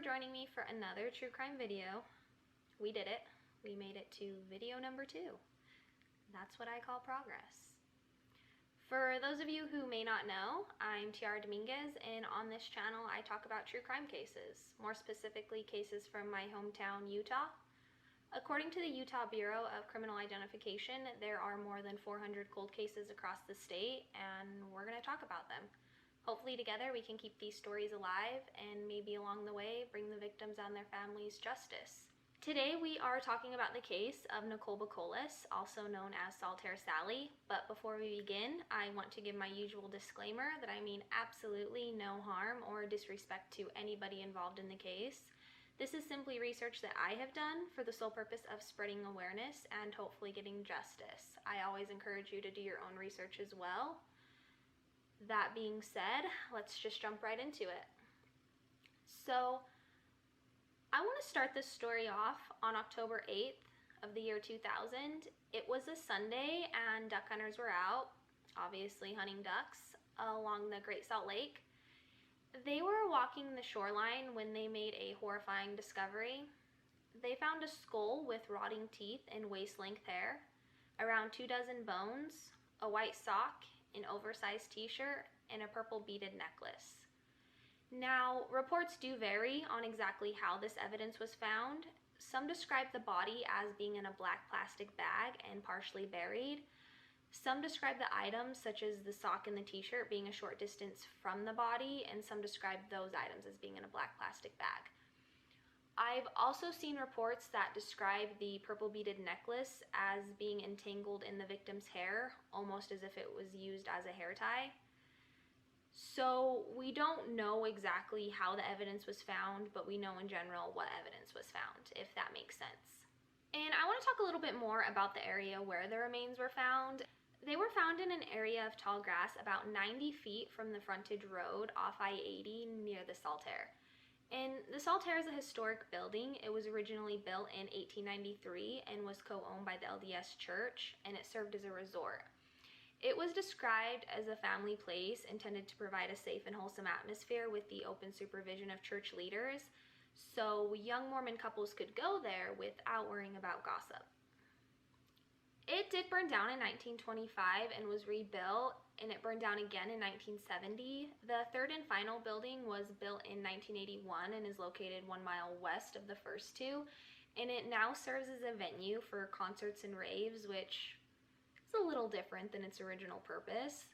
for joining me for another true crime video. We did it. We made it to video number 2. That's what I call progress. For those of you who may not know, I'm Tiara Dominguez, and on this channel I talk about true crime cases, more specifically cases from my hometown, Utah. According to the Utah Bureau of Criminal Identification, there are more than 400 cold cases across the state, and we're going to talk about them. Hopefully together we can keep these stories alive and maybe along the way bring the victims and their families justice. Today we are talking about the case of Nicole Colas, also known as Saltair Sally, but before we begin, I want to give my usual disclaimer that I mean absolutely no harm or disrespect to anybody involved in the case. This is simply research that I have done for the sole purpose of spreading awareness and hopefully getting justice. I always encourage you to do your own research as well. That being said, let's just jump right into it. So, I want to start this story off on October 8th of the year 2000. It was a Sunday and duck hunters were out, obviously hunting ducks, along the Great Salt Lake. They were walking the shoreline when they made a horrifying discovery. They found a skull with rotting teeth and waist-length hair, around 24 bones, a white sock, an oversized t-shirt, and a purple beaded necklace. Now, reports do vary on exactly how this evidence was found. Some describe the body as being in a black plastic bag and partially buried. Some describe the items, such as the sock and the t-shirt, being a short distance from the body, and some describe those items as being in a black plastic bag. I've also seen reports that describe the purple beaded necklace as being entangled in the victim's hair, almost as if it was used as a hair tie. So we don't know exactly how the evidence was found, but we know in general what evidence was found, if that makes sense. And I want to talk a little bit more about the area where the remains were found. They were found in an area of tall grass about 90 feet from the frontage road off I-80 near the Saltair. And the Saltair is a historic building. It was originally built in 1893 and was co-owned by the LDS Church, and it served as a resort. It was described as a family place intended to provide a safe and wholesome atmosphere with the open supervision of church leaders, so young Mormon couples could go there without worrying about gossip. It did burn down in 1925 and was rebuilt, and it burned down again in 1970. The third and final building was built in 1981 and is located 1 mile west of the first two, and it now serves as a venue for concerts and raves, which is a little different than its original purpose.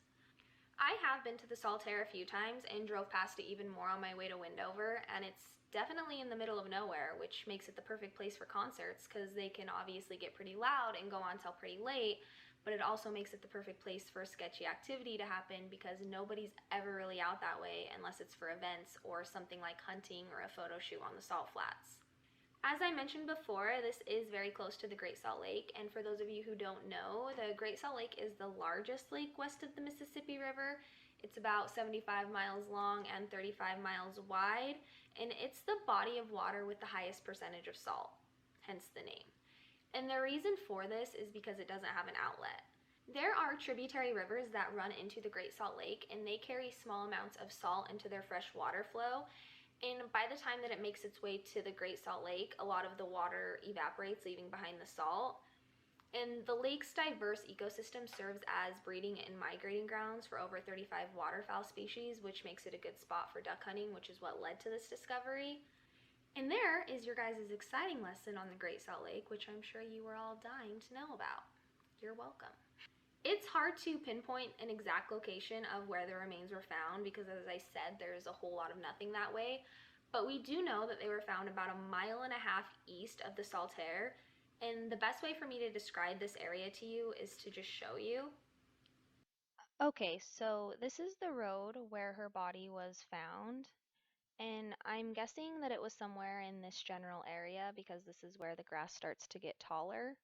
I have been to the Saltair a few times and drove past it even more on my way to Wendover, and it's definitely in the middle of nowhere, which makes it the perfect place for concerts because they can obviously get pretty loud and go on till pretty late, but it also makes it the perfect place for sketchy activity to happen because nobody's ever really out that way unless it's for events or something like hunting or a photo shoot on the salt flats. As I mentioned before, this is very close to the Great Salt Lake, and for those of you who don't know, the Great Salt Lake is the largest lake west of the Mississippi River. It's about 75 miles long and 35 miles wide, and it's the body of water with the highest percentage of salt, hence the name. And the reason for this is because it doesn't have an outlet. There are tributary rivers that run into the Great Salt Lake, and they carry small amounts of salt into their fresh water flow. And by the time that it makes its way to the Great Salt Lake, a lot of the water evaporates, leaving behind the salt. And the lake's diverse ecosystem serves as breeding and migrating grounds for over 35 waterfowl species, which makes it a good spot for duck hunting, which is what led to this discovery. And there is your guys' exciting lesson on the Great Salt Lake, which I'm sure you were all dying to know about. You're welcome. It's hard to pinpoint an exact location of where the remains were found because, as I said, there's a whole lot of nothing that way. But we do know that they were found about 1.5 miles east of the Saltair. And the best way for me to describe this area to you is to just show you. Okay, so this is the road where her body was found. And I'm guessing that it was somewhere in this general area because this is where the grass starts to get taller.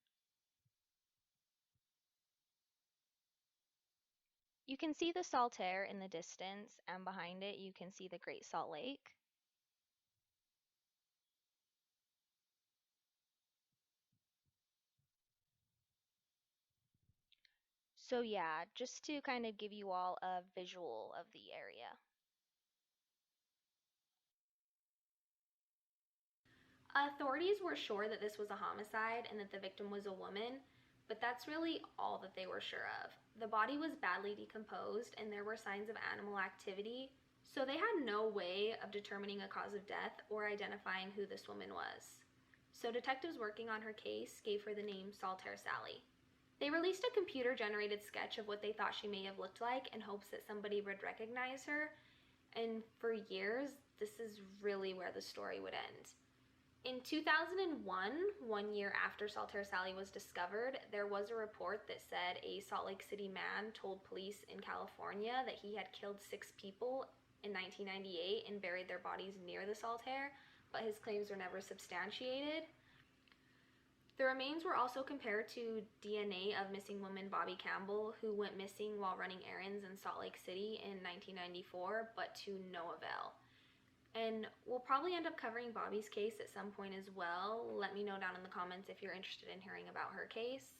You can see the Saltair in the distance, and behind it you can see the Great Salt Lake. So yeah, just to kind of give you all a visual of the area. Authorities were sure that this was a homicide and that the victim was a woman, but that's really all that they were sure of. The body was badly decomposed and there were signs of animal activity, so they had no way of determining a cause of death or identifying who this woman was. So detectives working on her case gave her the name Saltair Sally. They released a computer-generated sketch of what they thought she may have looked like in hopes that somebody would recognize her, and for years, this is really where the story would end. In 2001, 1 year after Saltair Sally was discovered, there was a report that said a Salt Lake City man told police in California that he had killed 6 people in 1998 and buried their bodies near the Saltair, but his claims were never substantiated. The remains were also compared to DNA of missing woman Bobby Campbell, who went missing while running errands in Salt Lake City in 1994, but to no avail. And we'll probably end up covering Bobby's case at some point as well. Let me know down in the comments if you're interested in hearing about her case.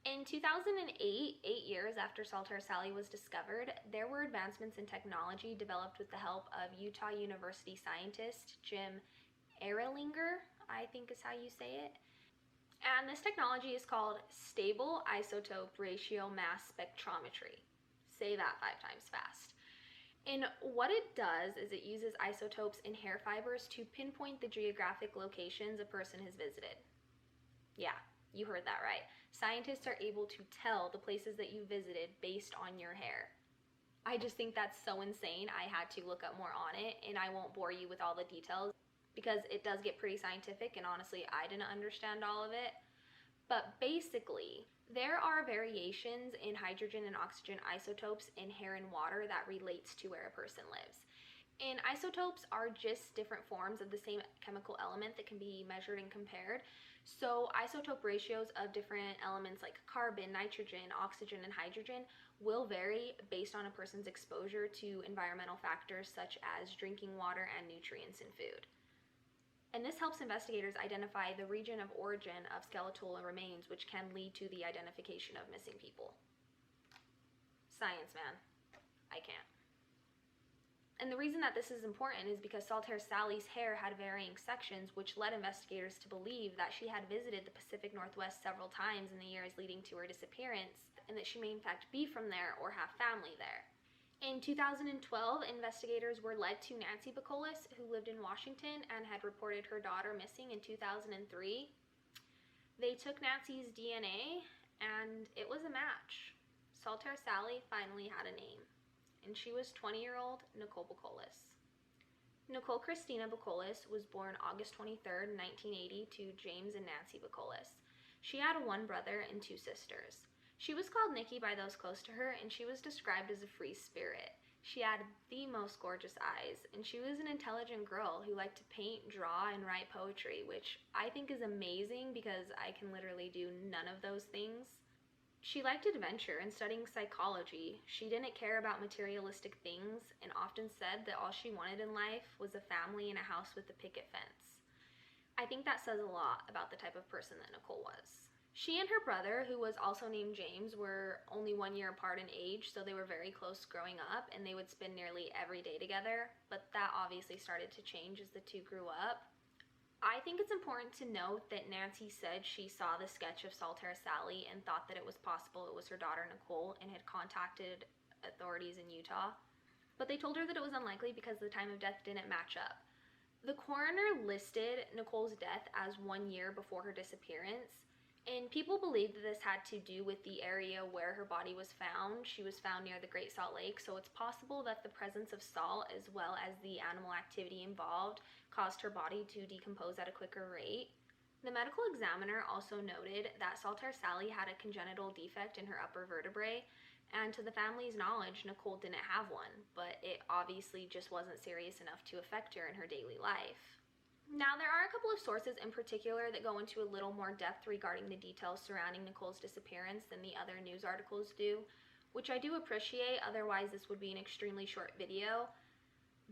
In 2008, 8 years after Saltair Sally was discovered, there were advancements in technology developed with the help of Utah University scientist Jim Erilinger, I think is how you say it. And this technology is called stable isotope ratio mass spectrometry. Say that 5 times fast. And what it does is it uses isotopes in hair fibers to pinpoint the geographic locations a person has visited. Yeah, you heard that right. Scientists are able to tell the places that you visited based on your hair. I just think that's so insane. I had to look up more on it, and I won't bore you with all the details because it does get pretty scientific, and honestly, I didn't understand all of it. But basically, there are variations in hydrogen and oxygen isotopes in hair and water that relates to where a person lives. And isotopes are just different forms of the same chemical element that can be measured and compared. So isotope ratios of different elements like carbon, nitrogen, oxygen, and hydrogen will vary based on a person's exposure to environmental factors such as drinking water and nutrients in food. And this helps investigators identify the region of origin of skeletal remains, which can lead to the identification of missing people. Science, man. I can't. And the reason that this is important is because Saltair Sally's hair had varying sections, which led investigators to believe that she had visited the Pacific Northwest several times in the years leading to her disappearance, and that she may in fact be from there or have family there. In 2012, investigators were led to Nancy Nicoles, who lived in Washington and had reported her daughter missing in 2003. They took Nancy's DNA, and it was a match. Saltair Sally finally had a name, and she was 20-year-old Nicole Colas. Nicole Christina Nicoles was born August 23, 1980, to James and Nancy Nicoles. She had 1 brother and 2 sisters. She was called Nikki by those close to her, and she was described as a free spirit. She had the most gorgeous eyes, and she was an intelligent girl who liked to paint, draw, and write poetry, which I think is amazing because I can literally do none of those things. She liked adventure and studying psychology. She didn't care about materialistic things and often said that all she wanted in life was a family and a house with a picket fence. I think that says a lot about the type of person that Nicole was. She and her brother, who was also named James, were only 1 year apart in age, so they were very close growing up, and they would spend nearly every day together, but that obviously started to change as the 2 grew up. I think it's important to note that Nancy said she saw the sketch of Saltair Sally and thought that it was possible it was her daughter Nikole and had contacted authorities in Utah, but they told her that it was unlikely because the time of death didn't match up. The coroner listed Nicole's death as 1 year before her disappearance, and people believe that this had to do with the area where her body was found. She was found near the Great Salt Lake, so it's possible that the presence of salt as well as the animal activity involved caused her body to decompose at a quicker rate. The medical examiner also noted that Saltair Sally had a congenital defect in her upper vertebrae, and to the family's knowledge, Nikole didn't have one, but it obviously just wasn't serious enough to affect her in her daily life. Now, there are a couple of sources in particular that go into a little more depth regarding the details surrounding Nicole's disappearance than the other news articles do, which I do appreciate, otherwise this would be an extremely short video.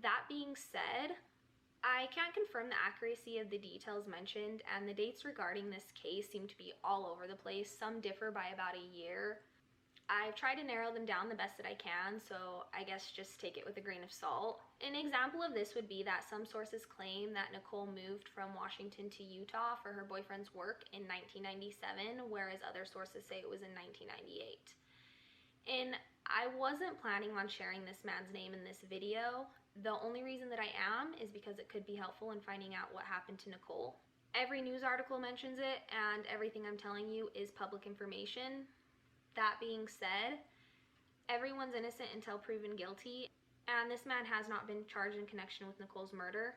That being said, I can't confirm the accuracy of the details mentioned, and the dates regarding this case seem to be all over the place. Some differ by about a year. I've tried to narrow them down the best that I can, so I guess just take it with a grain of salt. An example of this would be that some sources claim that Nikole moved from Washington to Utah for her boyfriend's work in 1997, whereas other sources say it was in 1998. And I wasn't planning on sharing this man's name in this video. The only reason that I am is because it could be helpful in finding out what happened to Nikole. Every news article mentions it, and everything I'm telling you is public information. That being said, everyone's innocent until proven guilty, and this man has not been charged in connection with Nikole's murder.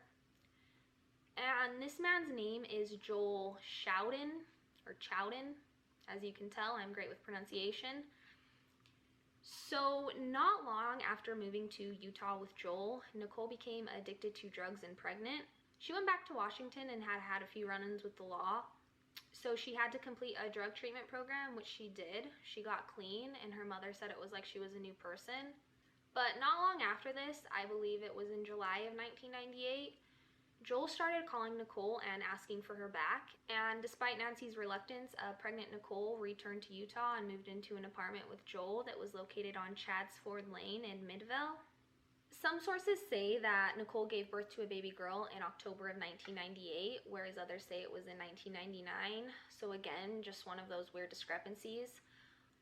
And this man's name is Joel Chowden, or Chowden. As you can tell, I'm great with pronunciation. So not long after moving to Utah with Joel, Nikole became addicted to drugs and pregnant. She went back to Washington and had a few run-ins with the law. So she had to complete a drug treatment program, which she did. She got clean, and her mother said it was like she was a new person. But not long after this, I believe it was in July of 1998, Joel started calling Nikole and asking for her back. And despite Nancy's reluctance, a pregnant Nikole returned to Utah and moved into an apartment with Joel that was located on Chadds Ford Lane in Midvale. Some sources say that Nikole gave birth to a baby girl in October of 1998, whereas others say it was in 1999. So again, just one of those weird discrepancies.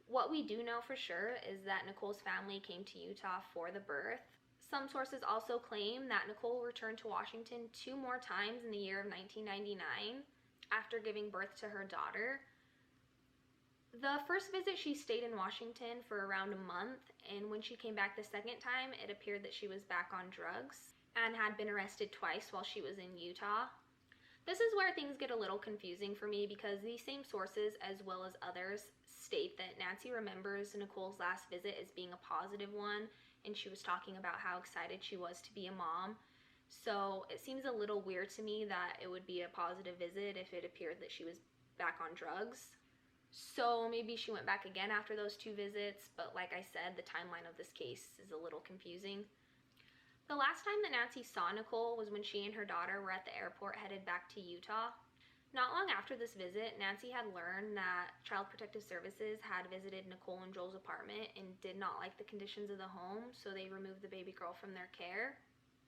What we do know for sure is that Nikole's family came to Utah for the birth. Some sources also claim that Nikole returned to Washington 2 more times in the year of 1999 after giving birth to her daughter. The first visit, she stayed in Washington for around a month, and when she came back the second time, it appeared that she was back on drugs and had been arrested twice while she was in Utah. This is where things get a little confusing for me, because these same sources, as well as others, state that Nancy remembers Nikole's last visit as being a positive one, and she was talking about how excited she was to be a mom. So it seems a little weird to me that it would be a positive visit if it appeared that she was back on drugs. So maybe she went back again after those 2 visits, but like I said, the timeline of this case is a little confusing. The last time that Nancy saw Nikole was when she and her daughter were at the airport headed back to Utah. Not long after this visit, Nancy had learned that Child Protective Services had visited Nikole and Joel's apartment and did not like the conditions of the home, so they removed the baby girl from their care.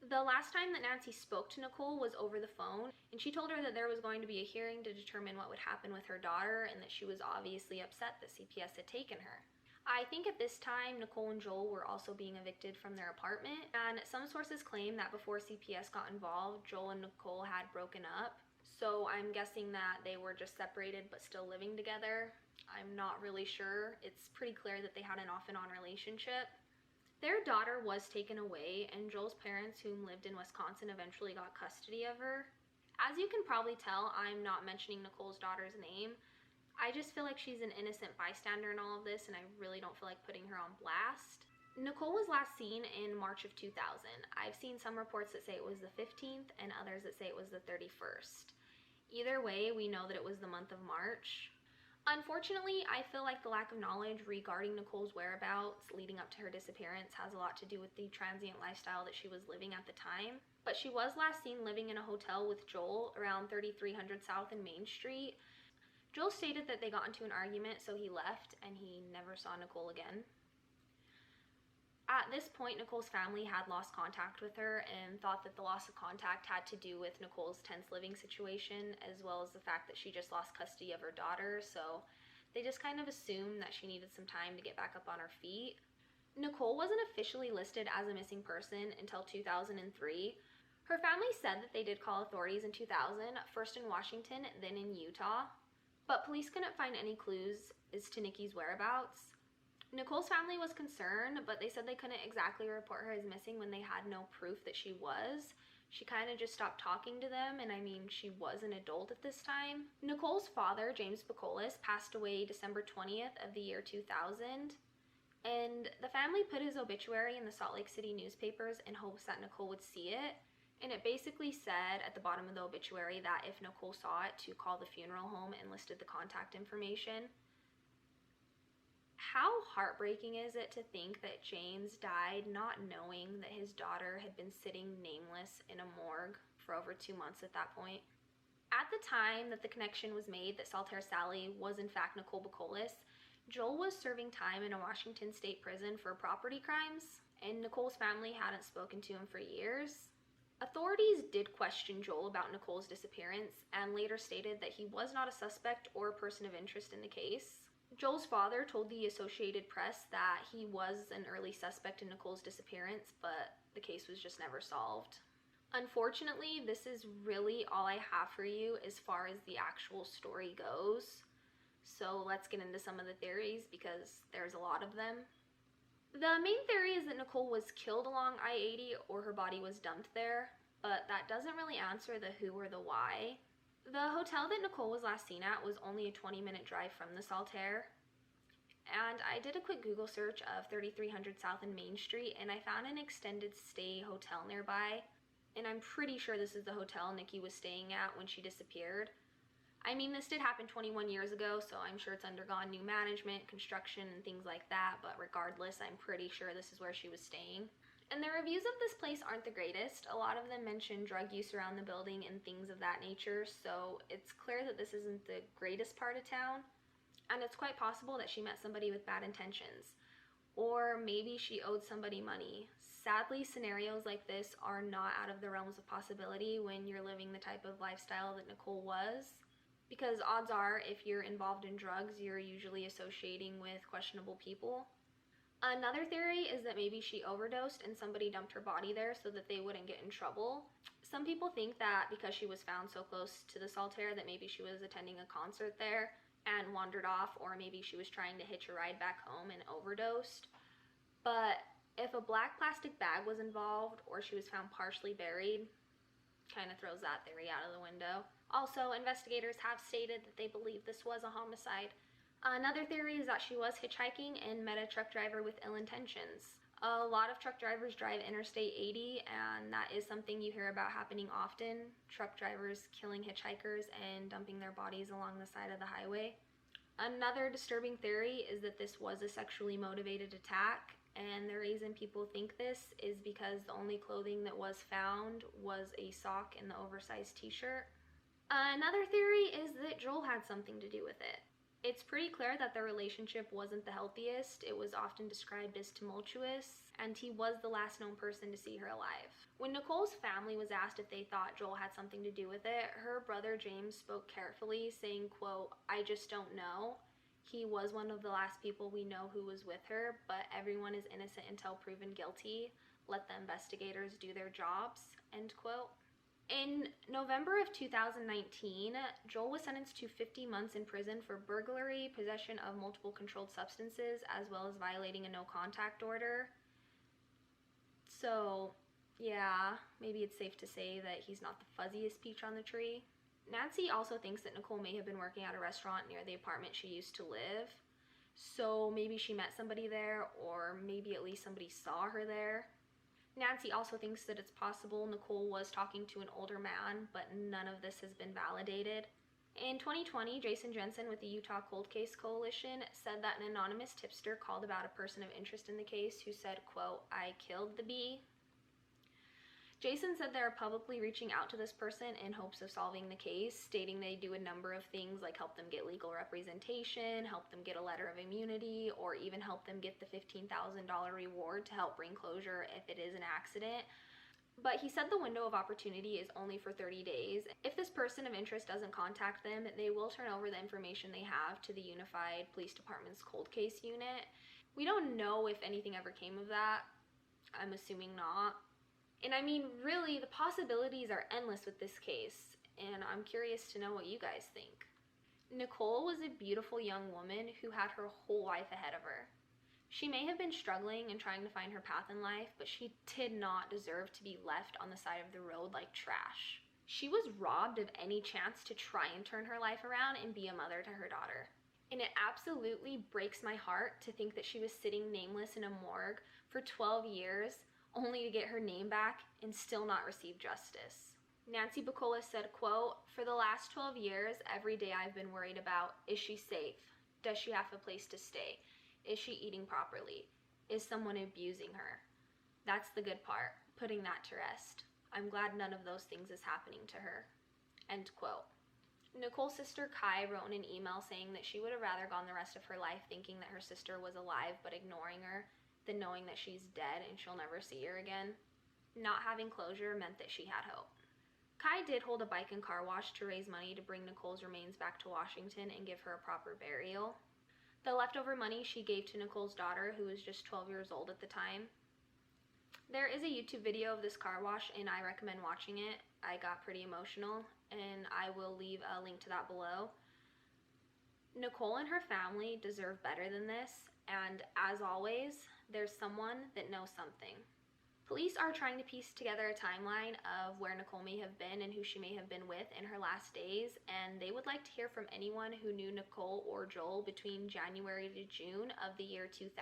The last time that Nancy spoke to Nikole was over the phone, and she told her that there was going to be a hearing to determine what would happen with her daughter, and that she was obviously upset that CPS had taken her. I think at this time, Nikole and Joel were also being evicted from their apartment, and some sources claim that before CPS got involved, Joel and Nikole had broken up. So I'm guessing that they were just separated but still living together. I'm not really sure. It's pretty clear that they had an off and on relationship. Their daughter was taken away, and Joel's parents, whom lived in Wisconsin, eventually got custody of her. As you can probably tell, I'm not mentioning Nikole's daughter's name. I just feel like she's an innocent bystander in all of this, and I really don't feel like putting her on blast. Nikole was last seen in March of 2000. I've seen some reports that say it was the 15th and others that say it was the 31st. Either way, we know that it was the month of March. Unfortunately, I feel like the lack of knowledge regarding Nikole's whereabouts leading up to her disappearance has a lot to do with the transient lifestyle that she was living at the time. But she was last seen living in a hotel with Joel around 3300 South and Main Street. Joel stated that they got into an argument, so he left, and he never saw Nikole again. At this point, Nikole's family had lost contact with her and thought that the loss of contact had to do with Nikole's tense living situation, as well as the fact that she just lost custody of her daughter, so they just kind of assumed that she needed some time to get back up on her feet. Nikole wasn't officially listed as a missing person until 2003. Her family said that they did call authorities in 2000, first in Washington, then in Utah, but police couldn't find any clues as to Nikki's whereabouts. Nikole's family was concerned, but they said they couldn't exactly report her as missing when they had no proof that she was. She kind of just stopped talking to them, and I mean, she was an adult at this time. Nikole's father, James Colas, passed away December 20th of the year 2000, and the family put his obituary in the Salt Lake City newspapers in hopes that Nikole would see it, and it basically said at the bottom of the obituary that if Nikole saw it, to call the funeral home and listed the contact information. How heartbreaking is it to think that James died not knowing that his daughter had been sitting nameless in a morgue for over 2 months at that point? At the time that the connection was made that Saltair Sally was in fact Nicole Colas, Joel was serving time in a Washington state prison for property crimes, and Nicole's family hadn't spoken to him for years. Authorities did question Joel about Nicole's disappearance and later stated that he was not a suspect or a person of interest in the case. Joel's father told the Associated Press that he was an early suspect in Nicole's disappearance, but the case was just never solved. Unfortunately, this is really all I have for you as far as the actual story goes. So let's get into some of the theories because there's a lot of them. The main theory is that Nicole was killed along I-80 or her body was dumped there, but that doesn't really answer the who or the why. The hotel that Nicole was last seen at was only a 20-minute drive from the Saltair, and I did a quick Google search of 3300 South and Main Street, and I found an extended stay hotel nearby, and I'm pretty sure this is the hotel Nikki was staying at when she disappeared. I mean, this did happen 21 years ago, so I'm sure it's undergone new management, construction, and things like that, but regardless, I'm pretty sure this is where she was staying. And the reviews of this place aren't the greatest. A lot of them mention drug use around the building and things of that nature, so it's clear that this isn't the greatest part of town. And it's quite possible that she met somebody with bad intentions. Or maybe she owed somebody money. Sadly, scenarios like this are not out of the realms of possibility when you're living the type of lifestyle that Nicole was. Because odds are, if you're involved in drugs, you're usually associating with questionable people. Another theory is that maybe she overdosed and somebody dumped her body there so that they wouldn't get in trouble. Some people think that because she was found so close to the Saltair that maybe she was attending a concert there and wandered off, or maybe she was trying to hitch a ride back home and overdosed. But if a black plastic bag was involved or she was found partially buried, kind of throws that theory out of the window. Also, investigators have stated that they believe this was a homicide. Another theory is that she was hitchhiking and met a truck driver with ill intentions. A lot of truck drivers drive Interstate 80, and that is something you hear about happening often. Truck drivers killing hitchhikers and dumping their bodies along the side of the highway. Another disturbing theory is that this was a sexually motivated attack, and the reason people think this is because the only clothing that was found was a sock and the oversized t-shirt. Another theory is that Joel had something to do with it. It's pretty clear that their relationship wasn't the healthiest. It was often described as tumultuous, and he was the last known person to see her alive. When Nicole's family was asked if they thought Joel had something to do with it, her brother James spoke carefully, saying, quote, "I just don't know. He was one of the last people we know who was with her, but everyone is innocent until proven guilty. Let the investigators do their jobs," end quote. In November of 2019, Joel was sentenced to 50 months in prison for burglary, possession of multiple controlled substances, as well as violating a no-contact order. So, yeah, maybe it's safe to say that he's not the fuzziest peach on the tree. Nancy also thinks that Nicole may have been working at a restaurant near the apartment she used to live. So maybe she met somebody there, or maybe at least somebody saw her there. Nancy also thinks that it's possible Nicole was talking to an older man, but none of this has been validated. In 2020, Jason Jensen with the Utah Cold Case Coalition said that an anonymous tipster called about a person of interest in the case who said, quote, "I killed the bee." Jason said they're publicly reaching out to this person in hopes of solving the case, stating they do a number of things like help them get legal representation, help them get a letter of immunity, or even help them get the $15,000 reward to help bring closure if it is an accident. But he said the window of opportunity is only for 30 days. If this person of interest doesn't contact them, they will turn over the information they have to the Unified Police Department's cold case unit. We don't know if anything ever came of that. I'm assuming not. And I mean, really, the possibilities are endless with this case, and I'm curious to know what you guys think. Nicole was a beautiful young woman who had her whole life ahead of her. She may have been struggling and trying to find her path in life, but she did not deserve to be left on the side of the road like trash. She was robbed of any chance to try and turn her life around and be a mother to her daughter. And it absolutely breaks my heart to think that she was sitting nameless in a morgue for 12 years only to get her name back and still not receive justice. Nancy Colas said, quote, "For the last 12 years, every day I've been worried about, is she safe? Does she have a place to stay? Is she eating properly? Is someone abusing her? That's the good part, putting that to rest. I'm glad none of those things is happening to her," end quote. Nicole's sister Kai wrote in an email saying that she would have rather gone the rest of her life thinking that her sister was alive but ignoring her than knowing that she's dead and she'll never see her again. Not having closure meant that she had hope. Kai did hold a bike and car wash to raise money to bring Nicole's remains back to Washington and give her a proper burial. The leftover money she gave to Nicole's daughter, who was just 12 years old at the time. There is a YouTube video of this car wash and I recommend watching it. I got pretty emotional and I will leave a link to that below. Nicole and her family deserve better than this, and as always, there's someone that knows something. Police are trying to piece together a timeline of where Nicole may have been and who she may have been with in her last days, and they would like to hear from anyone who knew Nicole or Joel between January to June of the year 2000.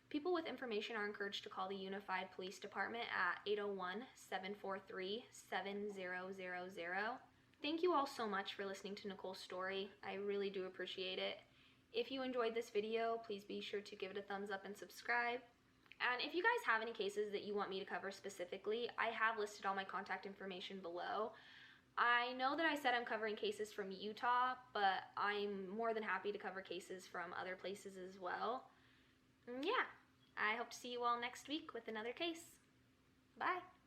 People with information are encouraged to call the Unified Police Department at 801-743-7000. Thank you all so much for listening to Nicole's story. I really do appreciate it. If you enjoyed this video, please be sure to give it a thumbs up and subscribe. And if you guys have any cases that you want me to cover specifically, I have listed all my contact information below. I know that I said I'm covering cases from Utah, but I'm more than happy to cover cases from other places as well. Yeah, I hope to see you all next week with another case. Bye.